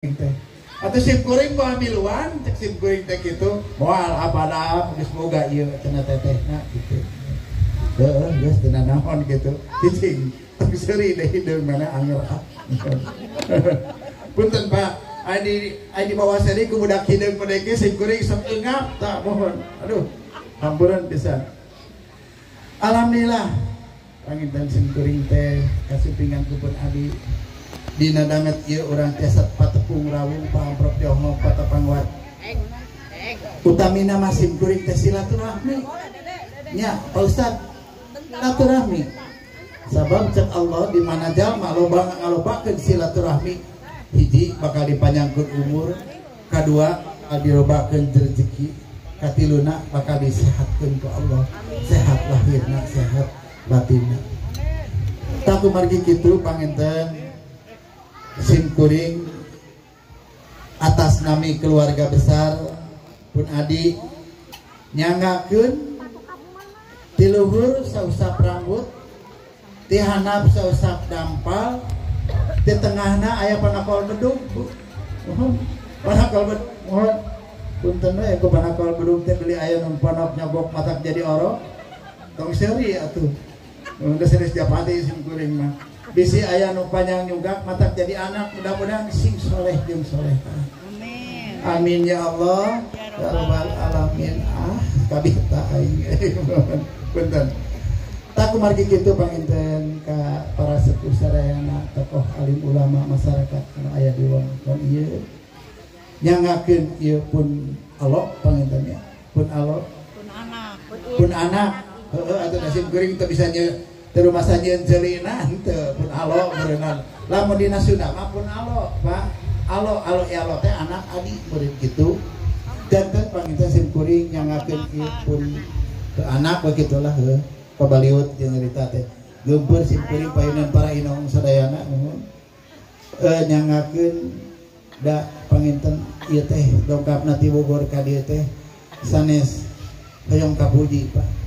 teh. Atau sim kuring bawa miluan, cek sim kuring teh gitu. Moal apa dah, geus boga ieu cenah tetehna gitu. Heeh, geus teu naon gitu. Cicing, tong seuri deh hideung mana anger. Punten Pak, adi bawa seri ku budak hideung mode ge sim kuring sok eungap tak mohon. Aduh, hampuran pisan. Alhamdulillah panginten sim kuring teh kasupingan kupun abi dina damet ieu urang tiasa patepung rawuh paamprok Tiongkok patepangwat utamina masim kuring teh silaturahmi nya Pak Ustad silaturahmi sabab cek Allah di mana jalma loba ngalobakeun silaturahmi hiji bakal dipanjangkeun umur kadua dirobakeun rezeki katiluna bakal disehatkeun ku Allah sehat lahirna sehat batinna tak kumargi kitu panginten sim kuring atas nami keluarga besar pun adi nyangakeun ti luhur sausap rambut ti handap sausap dampal ti tengahna aya panakol bedug panakol bedug mohon punten we ku panakol bedug teh beli aya nu panok nyogok matak jadi orok tong seuri atuh geus seres japati sim kuring mah bisi aya nu panjang nyugak matak jadi anak mudah-mudahan sing soleh jeung solehah amin amin ya Allah ya rabbal alamin kabita aing punten tak kumargi kitu panginten ka para sepuh sadayana tokoh alim ulama masyarakat anu aya di wewengkon ieu nyangakeun ieu pun alok panginten ya pun alok pun anak heueuh atuh nasib geuring teu bisa terus masa nyeun celina henteu pun alo meureungan lamun dina Sunda mah pun alo Pak alo teh anak adik murid kitu janten panginten sim kuring nyangakeun ieu pun ke anak begitulah heuh pabaliut jeung nyarita teh geumpeur sim kuring payunan para inong sadayana nuhun nyangakeun da panginten ieu teh dongkapna ti Bogor ka dieu teh sanes hoyong kapuji Pak